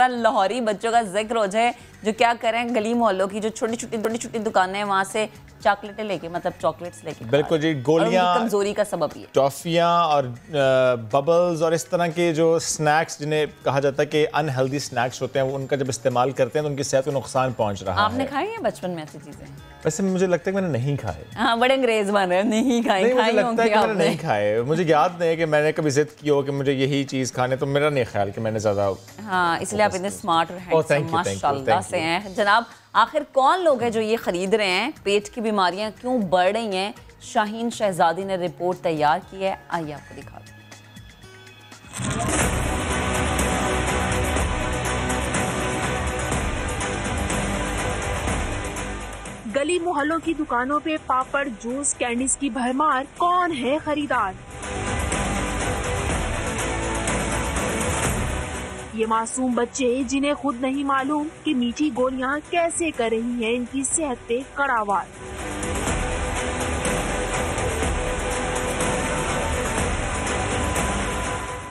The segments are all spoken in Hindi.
लाहौरी बच्चों का जिक्र हो जाए जो क्या करें, गली मोहल्लों की जो छोटी छोटी दुकानें हैं वहाँ से चॉकलेटें लेके, मतलब चॉकलेट्स लेके, बिल्कुल जी, गोलियां, कमजोरी का सबब ये टॉफियां और बबल्स और इस तरह के जो स्नैक्स जिन्हें कहा जाता है कि अनहेल्दी स्नैक्स होते हैं, वो उनका जब इस्तेमाल करते हैं तो उनकी सेहत को नुकसान पहुंच रहा है। आपने खाई है बचपन में ऐसी चीजें? वैसे मुझे लगता है कि मैंने नहीं खाए। हाँ, बड़े अंग्रेज बन रहे हैं, नहीं खाए। मुझे लगता है कि मैंने नहीं खाए, मुझे याद नहीं है कि मैंने कभी जिद की हो कि मुझे यही चीज़ खाने, तो मेरा नहीं ख्याल कि मैंने ज़्यादा। हाँ, इसलिए आप इतने स्मार्ट और हैंडसम माशाल्लाह से हैं। जनाब, आखिर कौन लोग हैं जो ये खरीद रहे हैं? पेट की बीमारियां क्यों बढ़ रही हैं? शाहीन शहजादी ने रिपोर्ट तैयार की है, आइए आपको दिखाते हैं। गली मोहल्लों की दुकानों पे पापड़, जूस, कैंडीज की भरमार। कौन है खरीदार? ये मासूम बच्चे जिन्हें खुद नहीं मालूम कि मीठी गोलियां कैसे कर रही हैं इनकी सेहत पे कड़ा वार।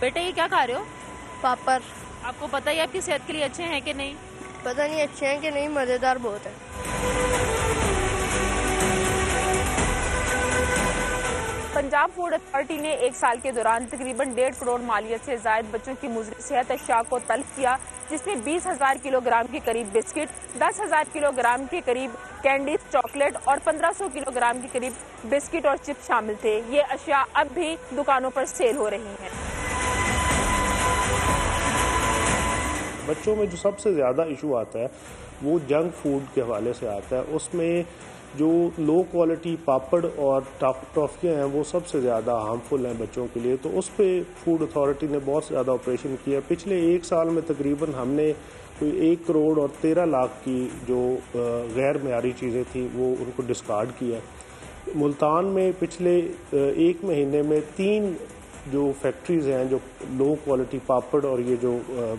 बेटा, ये क्या खा रहे हो? पापड़। आपको पता है आपकी सेहत के लिए अच्छे हैं कि नहीं? पता नहीं अच्छे हैं कि नहीं, मजेदार बहुत है। पंजाब फूड अथॉरिटी ने एक साल के दौरान तकरीबन 1.5 करोड़ मालियत से जायद बच्चों की मुज़र सेहत अशिया को तलब किया, जिसमें 20,000 किलोग्राम के करीब बिस्किट, 10,000 किलोग्राम के करीब कैंडीज, चॉकलेट और 1,500 किलोग्राम के करीब बिस्किट और चिप्स शामिल थे। ये अशिया अब भी दुकानों पर सेल हो रही हैं। बच्चों में जो सबसे ज़्यादा इशू आता है वो जंक फूड के हवाले से आता है। उसमें जो लो क्वालिटी पापड़ और टॉफ़ियाँ हैं वो सबसे ज़्यादा हार्मफुल हैं बच्चों के लिए। तो उस पर फूड अथॉरिटी ने बहुत ज़्यादा ऑपरेशन किया। पिछले एक साल में तकरीबन हमने कोई 1 करोड़ और 13 लाख की जो गैर मयारी चीज़ें थी वो उनको डिस्कार्ड किया। मुल्तान में पिछले एक महीने में 3 जो फैक्ट्रीज़ हैं जो लो क्वालिटी पापड़ और ये जो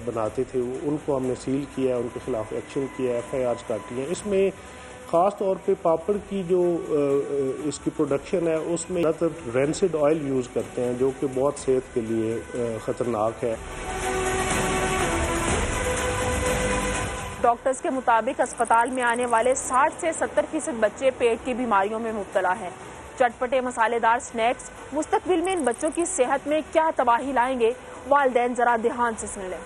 बनाते थे वो उनको हमने सील किया, उनके खिलाफ एक्शन किया, FIRs काटी हैं। इसमें ख़ास तौर पे पापड़ की जो इसकी प्रोडक्शन है उसमें ज़्यादातर रेंसिड ऑयल यूज़ करते हैं जो कि बहुत सेहत के लिए ख़तरनाक है। डॉक्टर्स के मुताबिक अस्पताल में आने वाले 60 से 70% बच्चे पेट की बीमारियों में मुब्तला हैं। चटपटे मसालेदार स्नैक्स मुस्तकबिल में इन बच्चों की सेहत में क्या तबाही लाएंगे, वालिदैन जरा ध्यान से सुन लें।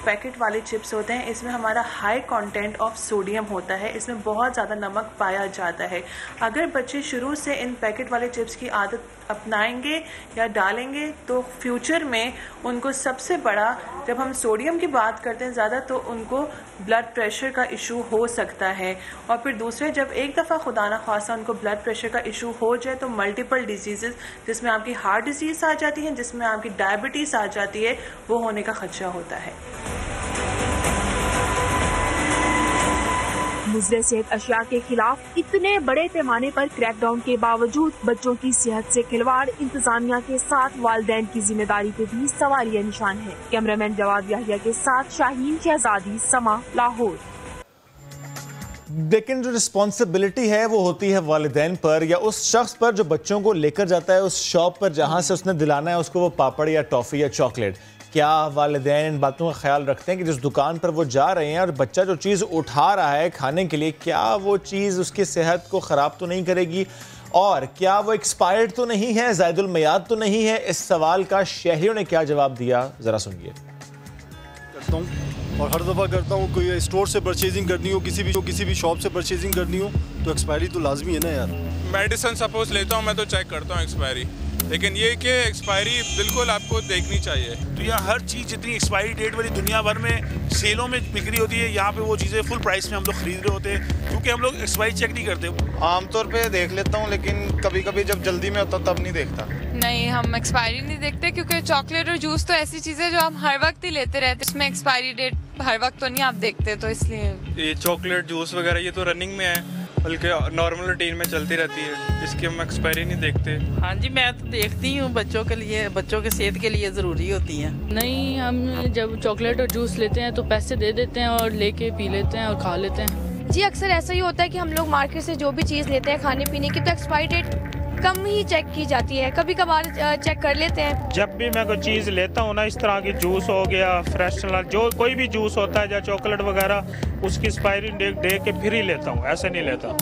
पैकेट वाले चिप्स होते हैं, इसमें हमारा हाई कंटेंट ऑफ सोडियम होता है, इसमें बहुत ज़्यादा नमक पाया जाता है। अगर बच्चे शुरू से इन पैकेट वाले चिप्स की आदत अपनाएंगे या डालेंगे तो फ्यूचर में उनको सबसे बड़ा, जब हम सोडियम की बात करते हैं ज़्यादा, तो उनको ब्लड प्रेशर का इशू हो सकता है। और फिर दूसरे, जब एक दफ़ा खुदा न खासा उनको ब्लड प्रेशर का इशू हो जाए तो मल्टीपल डिजीज़, जिसमें आपकी हार्ट डिजीज़ आ जाती है, जिसमें आपकी डायबिटीज़ आ जाती है, वो होने का खदशा होता है। मुज़र सेहत अशिया के खिलाफ इतने बड़े पैमाने पर क्रैकडाउन के बावजूद बच्चों की सेहत से खिलवाड़ इंतजामिया के साथ वालिदैन की जिम्मेदारी पे भी सवालिया निशान है। कैमरामैन जवाद याहिया के साथ शाहीन शहजादी, समा, लाहौर। लेकिन जो रिस्पॉन्सिबिलिटी है वो होती है वालिदैन पर या उस शख्स पर जो बच्चों को लेकर जाता है उस शॉप पर जहाँ से उसने दिलाना है उसको वो पापड़ या टॉफ़ी या चॉकलेट। क्या वालिदैन इन बातों का ख्याल रखते हैं कि जिस दुकान पर वो जा रहे हैं और बच्चा जो चीज़ उठा रहा है खाने के लिए, क्या वो चीज़ उसकी सेहत को ख़राब तो नहीं करेगी और क्या वो एक्सपायर्ड तो नहीं है, ज़ायदुल मियाद तो नहीं है? इस सवाल का शहरियों ने क्या जवाब दिया, ज़रा सुनिए। करता हूँ और हर दफ़ा करता हूँ, कोई स्टोर से परचेजिंग करनी हो, किसी भी शॉप से परचेजिंग करनी हो तो एक्सपायरी तो लाजमी है ना यार। मेडिसिन सपोज लेता हूँ मैं तो चेक करता हूँ एक्सपायरी, लेकिन ये कि एक्सपायरी बिल्कुल आपको देखनी चाहिए। तो यहाँ हर चीज़ जितनी एक्सपायरी डेट वाली दुनिया भर में सेलों में बिक्री होती है, यहाँ पे वो चीज़ें फुल प्राइस में हम लोग खरीद रहे होते हैं क्योंकि हम लोग एक्सपायरी चेक नहीं करते। आमतौर पे देख लेता हूँ लेकिन कभी कभी जब जल्दी में होता तब नहीं देखता। नहीं, हम एक्सपायरी नहीं देखते क्योंकि चॉकलेट और जूस तो ऐसी चीज़ है जो हम हर वक्त ही लेते रहते हैं, इसमें एक्सपायरी डेट हर वक्त तो नहीं आप देखते, तो इसलिए। ये चॉकलेट जूस वगैरह ये तो रनिंग में है, बल्कि नॉर्मल रूटीन में चलती रहती है, इसकी हम एक्सपायरी नहीं देखते। हाँ जी, मैं तो देखती हूँ, बच्चों के लिए, बच्चों के सेहत के लिए ज़रूरी होती है। नहीं, हम जब चॉकलेट और जूस लेते हैं तो पैसे दे देते हैं और लेके पी लेते हैं और खा लेते हैं। जी अक्सर ऐसा ही होता है कि हम लोग मार्केट से जो भी चीज़ लेते हैं खाने पीने की तो एक्सपायरी डेट कम ही चेक की जाती है, कभी कभार चेक कर लेते हैं। जब भी मैं कोई चीज़ लेता हूँ ना, इस तरह की जूस हो गया, फ्रेशनर, जो कोई भी जूस होता है या चॉकलेट वगैरह, उसकी एक्सपायरी डेट देख के फिर ही लेता हूँ, ऐसे नहीं लेता।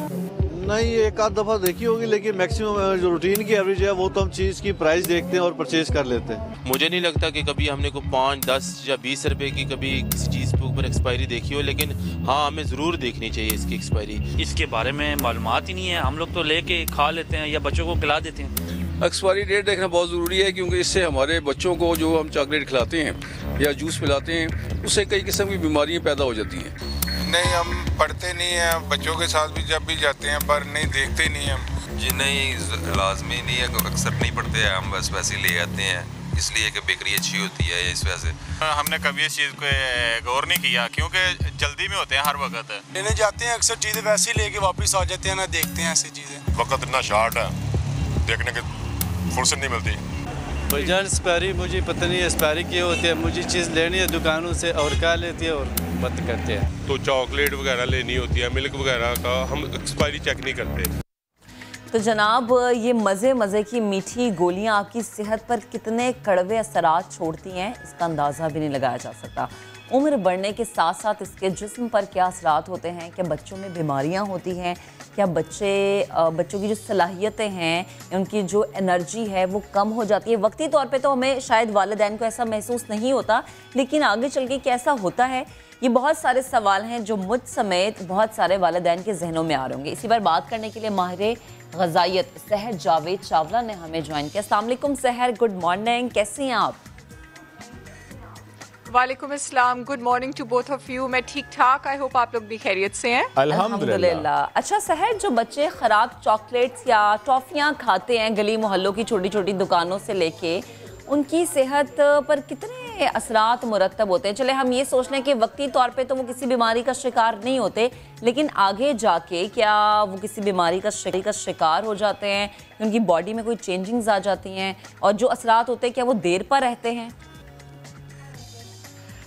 नहीं, एक आध दफ़ा देखी होगी, लेकिन मैक्सिमम जो रूटीन की एवरेज है वो तो हम चीज़ की प्राइस देखते हैं और परचेज कर लेते हैं। मुझे नहीं लगता कि कभी हमने को 5, 10 या 20 रुपए की कभी किसी चीज़ के ऊपर एक्सपायरी देखी हो, लेकिन हाँ हमें ज़रूर देखनी चाहिए इसकी एक्सपायरी। इसके बारे में मालूमात ही नहीं है, हम लोग तो लेके खा लेते हैं या बच्चों को खिला देते हैं। एक्सपायरी डेट देखना बहुत ज़रूरी है, क्योंकि इससे हमारे बच्चों को जो हम चॉकलेट खिलाते हैं या जूस पिलाते हैं, उससे कई किस्म की बीमारियाँ पैदा हो जाती हैं। नहीं, हम पढ़ते नहीं हैं, बच्चों के साथ भी जब भी जाते हैं पर नहीं देखते नहीं हम। जी नहीं, लाजमी नहीं है, अक्सर नहीं पढ़ते हैं, हम बस वैसे ही ले आते हैं, इसलिए कि बेकरी अच्छी होती है इस वजह से। हमने कभी इस चीज़ पे गौर नहीं किया, क्योंकि जल्दी में होते हैं, हर वक्त लेने जाते हैं, अक्सर चीज़ें वैसे ही लेके वापस आ जाते हैं, ना देखते हैं ऐसी चीज़ें। वक्त इतना शार्ट है, देखने की फुर्सत नहीं मिलती। भाईजान एक्सपायरी मुझे पता नहीं एक्सपायरी क्या होती है, मुझे चीज़ लेनी है दुकानों से और क्या लेती है और बंद करते हैं। तो चॉकलेट वगैरह लेनी होती है, मिल्क वगैरह का हम एक्सपायरी चेक नहीं करते। तो जनाब, ये मज़े की मीठी गोलियां आपकी सेहत पर कितने कड़वे असरात छोड़ती हैं, इसका अंदाज़ा भी नहीं लगाया जा सकता। उम्र बढ़ने के साथ साथ इसके जिस्म पर क्या असरात होते हैं, क्या बच्चों में बीमारियां होती हैं, क्या बच्चों की जो सलाहियतें हैं, उनकी जो एनर्जी है वो कम हो जाती है। वक्ती तौर पे तो हमें शायद वालिदैन को ऐसा महसूस नहीं होता, लेकिन आगे चल के कैसा होता है, ये बहुत सारे सवाल हैं जो मुझ समेत बहुत सारे वालिदैन के जहनों में आ रहे होंगे। इसी पर बात करने के लिए माहिर ग़ज़ाइयत सहर जावेद चावला ने हमें ज्वाइन किया। अस्सलाम वालेकुम सहर, गुड मॉर्निंग, कैसी हैं आप? वालेकुम अस्सलाम, good morning to both of you. मैं ठीक ठाक, आई होप आप लोग भी खैरियत से हैं। अल्हम्दुलिल्लाह। अच्छा सहर, जो बच्चे ख़राब चॉकलेट्स या टॉफ़ियाँ खाते हैं गली मोहल्लों की छोटी छोटी दुकानों से लेके, उनकी सेहत पर कितने असरात मुरतब होते हैं? चले हम ये सोच लें कि वक्ती तौर पे तो वो किसी बीमारी का शिकार नहीं होते, लेकिन आगे जाके क्या वो किसी बीमारी का शिकार हो जाते हैं, उनकी बॉडी में कोई चेंजिंग्स आ जाती हैं, और जो असरात होते हैं क्या वो देर पर रहते हैं?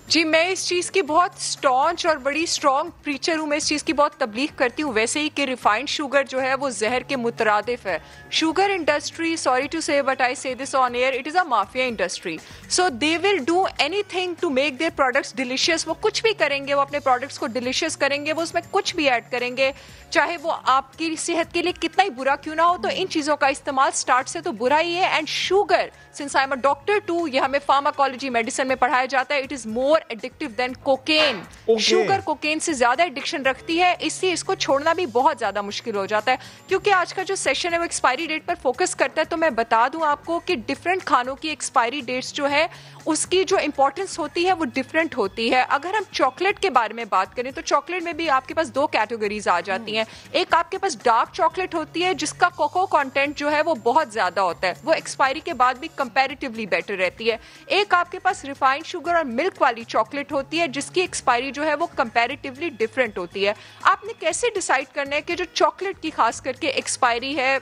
जी, मैं इस चीज़ की बहुत स्टॉन्च और बड़ी स्ट्रॉन्ग प्रीचर हूँ। मैं इस चीज़ की बहुत तबलीग करती हूँ वैसे ही कि रिफाइंड शुगर जो है वो जहर के मुतरादिफ है। Sugar industry, sorry to say but I say this on air, it is a mafia industry. So they will do anything to make their products delicious. वो कुछ भी करेंगे, वो अपने प्रोडक्ट्स को डिलीशियस करेंगे, वो उसमें कुछ भी ऐड करेंगे, चाहे वो आपकी सेहत के लिए कितना ही बुरा क्यों ना हो। तो इन चीज़ों का इस्तेमाल स्टार्ट से तो बुरा ही है। And sugar, since I am a doctor too, ये हमें फार्माकोलॉजी मेडिसिन में पढ़ाया जाता है, it is more addictive than cocaine. Sugar cocaine से ज्यादा एडिक्शन रखती है, इसलिए इसको छोड़ना भी बहुत ज्यादा मुश्किल हो जाता है। क्योंकि आज का जो सेशन है वो एक्सपायरी डेट पर फोकस करता है, तो मैं बता दूं आपको कि डिफरेंट खानों की एक्सपायरी डेट्स जो है उसकी जो इंपॉर्टेंस होती है वो डिफरेंट होती है। अगर हम चॉकलेट के बारे में बात करें तो चॉकलेट में भी आपके पास दो कैटेगरीज आ जाती हैं। एक आपके पास डार्क चॉकलेट होती है जिसका कोको कंटेंट जो है वो बहुत ज्यादा होता है, वो एक्सपायरी के बाद भी कंपैरेटिवली बेटर रहती है। एक आपके पास रिफाइंड शुगर और मिल्क वाली चॉकलेट होती है जिसकी एक्सपायरी जो है वो कंपैरेटिवली डिफरेंट होती है। आपने कैसे डिसाइड करना है कि जो चॉकलेट की खास करके एक्सपायरी है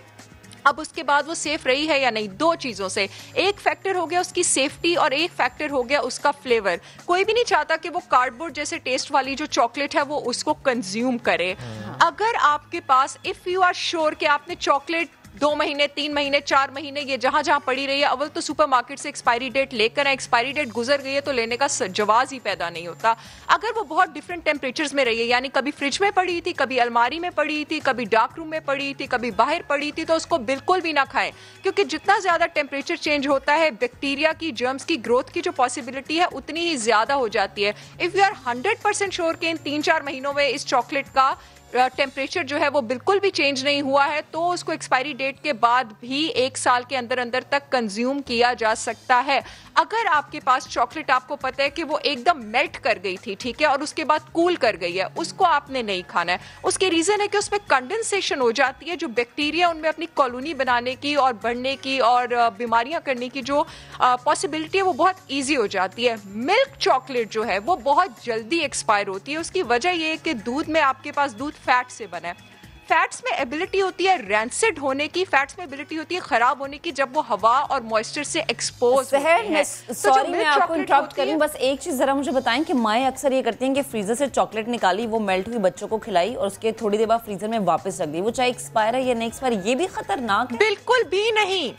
अब उसके बाद वो सेफ रही है या नहीं? दो चीज़ों से, एक फैक्टर हो गया उसकी सेफ्टी और एक फैक्टर हो गया उसका फ्लेवर। कोई भी नहीं चाहता कि वो कार्डबोर्ड जैसे टेस्ट वाली जो चॉकलेट है वो उसको कंज्यूम करे। अगर आपके पास इफ़ यू आर श्योर कि आपने चॉकलेट 2 महीने 3 महीने 4 महीने ये जहां जहां पड़ी रही है, अव्वल तो सुपरमार्केट से एक्सपायरी डेट लेकर आए, एक्सपायरी डेट गुजर गई है तो लेने का जवाज ही पैदा नहीं होता। अगर वो बहुत डिफरेंट टेम्परेचर्स में रही है, यानी कभी फ्रिज में पड़ी थी, कभी अलमारी में पड़ी थी, कभी डार्क रूम में पड़ी थी, कभी बाहर पड़ी थी, तो उसको बिल्कुल भी ना खाएं, क्योंकि जितना ज्यादा टेम्परेचर चेंज होता है बैक्टीरिया की, जर्म्स की ग्रोथ की जो पॉसिबिलिटी है उतनी ही ज्यादा हो जाती है। इफ यू आर 100% श्योर कि इन 3-4 महीनों में इस चॉकलेट का टेम्परेचर जो है वो बिल्कुल भी चेंज नहीं हुआ है, तो उसको एक्सपायरी डेट के बाद भी 1 साल के अंदर अंदर तक कंज्यूम किया जा सकता है। अगर आपके पास चॉकलेट आपको पता है कि वो एकदम मेल्ट कर गई थी, ठीक है, और उसके बाद कूल कर गई है, उसको आपने नहीं खाना है। उसके रीजन है कि उसमें कंडेंसेशन हो जाती है, जो बैक्टीरिया उनमें अपनी कॉलोनी बनाने की और बढ़ने की और बीमारियां करने की जो पॉसिबिलिटी है वो बहुत ईजी हो जाती है। मिल्क चॉकलेट जो है वो बहुत जल्दी एक्सपायर होती है। उसकी वजह ये है कि दूध में आपके पास दूध फैट से बना है। फैट्स में एबिलिटी होती है रैंसिड होने की, फैट्स में एबिलिटी होती है खराब होने की जब वो हवा और मॉइस्चर से एक्सपोज होते हैं। सॉरी मैं आपको इंटरप्ट करूं, बस एक चीज जरा मुझे बताएं कि माएँ अक्सर ये करती हैं कि फ्रीजर से चॉकलेट निकाली, वो मेल्ट हुई, बच्चों को खिलाई और उसके थोड़ी देर बाद फ्रीजर में वापस रख दी, वो चाहे एक्सपायर है या नहीं एक्सपायर, ये भी खतरनाक है? बिल्कुल भी नहीं,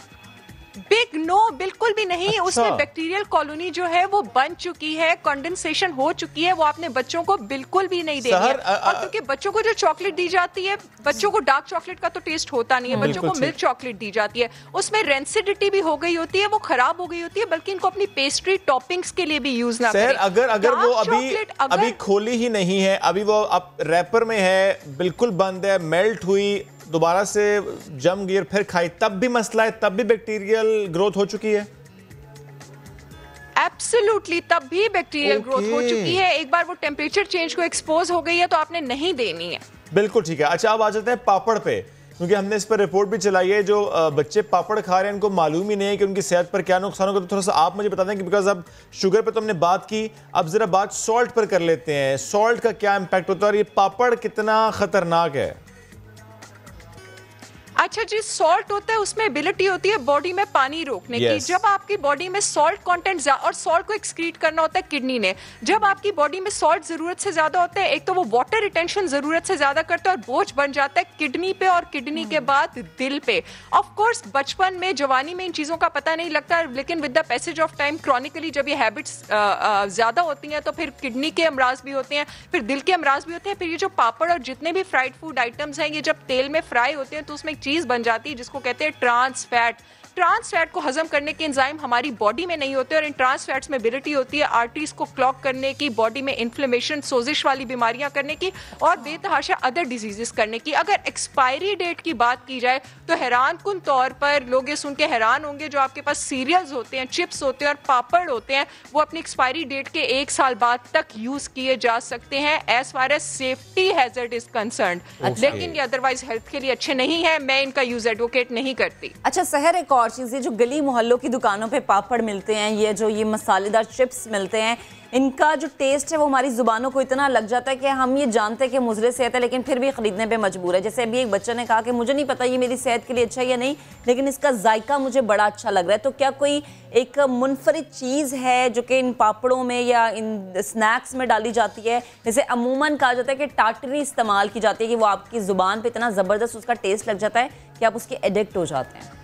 बिग नो, बिल्कुल भी नहीं। उसमें बैक्टीरियल कॉलोनी जो है वो बन चुकी है, कंडेंसेशन हो चुकी है, वो आपने बच्चों को बिल्कुल भी नहीं देनी है। और क्योंकि बच्चों को जो चॉकलेट दी जाती है, बच्चों को डार्क चॉकलेट का तो टेस्ट होता नहीं है, बच्चों को मिल्क चॉकलेट दी जाती है, उसमें रेंसिडिटी भी हो गई होती है, वो खराब हो गई होती है, बल्कि इनको अपनी पेस्ट्री टॉपिंग्स के लिए भी यूज ना करें। अगर वो अभी खोली ही नहीं है, अभी वो अब रैपर में है, बिल्कुल बंद है, मेल्ट हुई, दोबारा से जम गई और फिर खाई, तब भी मसला है, तब भी बैक्टीरियल ग्रोथ हो चुकी है? एब्सोल्युटली, तब भी बैक्टीरियल ग्रोथ हो चुकी है। एक बार वो टेम्परेचर चेंज को एक्सपोज हो गई है तो आपने नहीं देनी है। बिल्कुल ठीक है। अच्छा, अब आ जाते हैं पापड़ पे, क्योंकि हमने इस पर रिपोर्ट भी चलाई है, जो बच्चे पापड़ खा रहे हैं उनको मालूम ही नहीं है कि उनकी सेहत पर क्या नुकसान होगा। तो थोड़ा सा आप मुझे बता दें कि बिकॉज अब शुगर पे तो हमने बात की, अब जरा बात सॉल्ट पर कर लेते हैं। सॉल्ट का क्या इम्पैक्ट होता है और ये पापड़ कितना खतरनाक है? अच्छा जी, सॉल्ट होता है, उसमें एबिलिटी होती है बॉडी में पानी रोकने की। जब आपकी बॉडी में सॉल्ट कंटेंट और सॉल्ट को एक्सक्रीट करना होता है किडनी ने, जब आपकी बॉडी में सॉल्ट जरूरत से ज्यादा होता है, एक तो वो वाटर रिटेंशन जरूरत से ज्यादा करता है और बोझ बन जाता है किडनी पे और किडनी के बाद दिल पे। ऑफ कोर्स बचपन में, जवानी में इन चीजों का पता नहीं लगता, लेकिन with the passage of time chronically जब ये हैबिट्स ज्यादा होती हैं तो फिर किडनी के अमराज भी होते हैं, फिर दिल के अमराज भी होते हैं। फिर ये जो पापड़ और जितने भी फ्राइड फूड आइटम्स हैं, ये जब तेल में फ्राई होते हैं तो उसमें एक चीज बन जाती है जिसको कहते हैं ट्रांस फैट। ट्रांस फैट को हजम करने के एंजाइम हमारी बॉडी में नहीं होते और इन ट्रांस फैट्स में एबिलिटी होती है आर्टरीज को क्लॉग करने की, बॉडी में इन्फ्लेमेशन, सोजिश वाली बीमारियां करने की और बेतहाशा अदर डिजीजेस करने की। अगर एक्सपायरी डेट की बात की जाए तो हैरान कुन तौर पर लोग ये सुन के हैरान होंगे, जो आपके पास सीरियल्स होते हैं, चिप्स होते हैं और पापड़ होते हैं, वो अपनी एक्सपायरी डेट के 1 साल बाद तक यूज किए जा सकते हैं as far as safety hazard is concerned. लेकिन ये अदरवाइज हेल्थ के लिए अच्छे नहीं है, मैं इनका यूज एडवोकेट नहीं करती। अच्छा सहर, एक और चीज़, ये जो गली मोहल्लों की दुकानों पे पापड़ मिलते हैं, ये मसालेदार चिप्स मिलते हैं, इनका जो टेस्ट है वो हमारी जुबानों को इतना लग जाता है कि हम ये जानते हैं कि मुज़रे सेहत है, लेकिन फिर भी खरीदने पे मजबूर है। जैसे अभी एक बच्चे ने कहा कि मुझे नहीं पता ये मेरी सेहत के लिए अच्छा है या नहीं, लेकिन इसका जायका मुझे बड़ा अच्छा लग रहा है। तो क्या कोई एक मुनफरिद चीज़ है जो कि इन पापड़ों में या इन स्नैक्स में डाली जाती है? जैसे अमूमन कहा जाता है कि टाटरी इस्तेमाल की जाती है कि वो आपकी ज़ुबान पर इतना ज़बरदस्त उसका टेस्ट लग जाता है कि आप उसके एडिक्ट हो जाते हैं।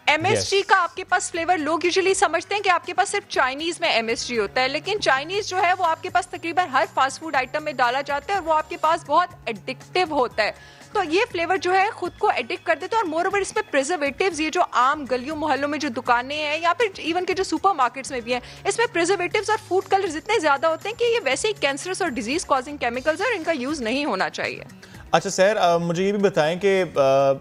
MSG का आपके पास फ्लेवर लोग यूजुअली समझते हैं कि आपके पास सिर्फ चाइनीज में MSG होता है, लेकिन चाइनीज जो है वो आपके पास तकरीबन हर फास्ट फूड आइटम में डाला जाता है और वो आपके पास बहुत एडिक्टिव होता है। तो ये फ्लेवर जो है खुद को एडिक्ट कर देते हैं और मोर ओवर इसमें प्रिजर्वेटिव्स, ये जो आम गलियों मोहल्लों में जो दुकानें हैं या फिर इवन के जो सुपरमार्केट्स में भी हैं, इसमें प्रिजर्वेटिव्स और फूड कलर्स इतने ज्यादा होते हैं कि ये वैसे ही कैंसरस और डिजीज कॉजिंग केमिकल्स है और इनका यूज नहीं होना चाहिए। अच्छा सर, मुझे ये भी बताएं कि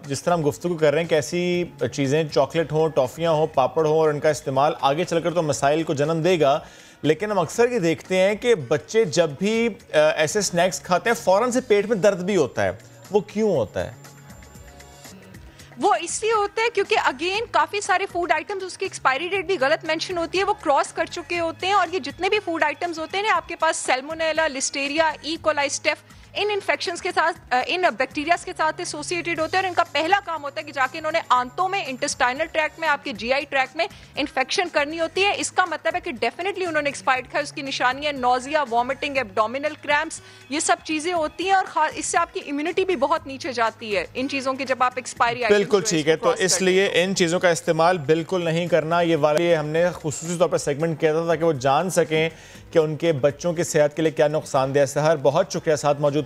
जिस तरह हम गुफ्तगू कर रहे हैं कि ऐसी चीज़ें, चॉकलेट हो, टॉफ़ियाँ हो, पापड़ हो, और इनका इस्तेमाल आगे चलकर तो मसाइल को जन्म देगा, लेकिन हम अक्सर ये देखते हैं कि बच्चे जब भी ऐसे स्नैक्स खाते हैं फ़ौरन से पेट में दर्द भी होता है। वो क्यों होता है? वो इसलिए होता है क्योंकि अगेन काफी सारे फूड आइटम्स, उसकी एक्सपायरी डेट भी गलत मेंशन होती है, वो क्रॉस कर चुके होते हैं। और ये जितने भी फूड आइटम्स होते हैं ना, आपके पास salmonella, listeria, E coli, staph, इन इन्फेक्शंस के साथ, इन बैक्टीरियाज के साथ एसोसिएटेड होते हैं और इनका पहला काम होता है कि जाके इन्होंने आंतों में, इंटेस्टाइनल ट्रैक्ट में, आपके जीआई ट्रैक्ट में इन्फेक्शन करनी होती है। इसका मतलब है कि डेफिनेटली उन्होंने एक्सपायर्ड खाया, उसकी निशानियां नोजिया, वॉमिटिंग, एब्डोमिनल क्रैम्प्स, ये सब चीजें होती हैं और इससे आपकी इम्यूनिटी भी बहुत नीचे जाती है इन चीजों की जब आप एक्सपायरी। बिल्कुल ठीक है, तो इसलिए इन चीज़ों का इस्तेमाल बिल्कुल नहीं करना। ये हमने खुसूसी तौर पर सेगमेंट किया था ताकि वो जान सकें कि उनके बच्चों की सेहत के लिए क्या नुकसानदेह है। सहर, बहुत शुक्रिया साथ मौजूद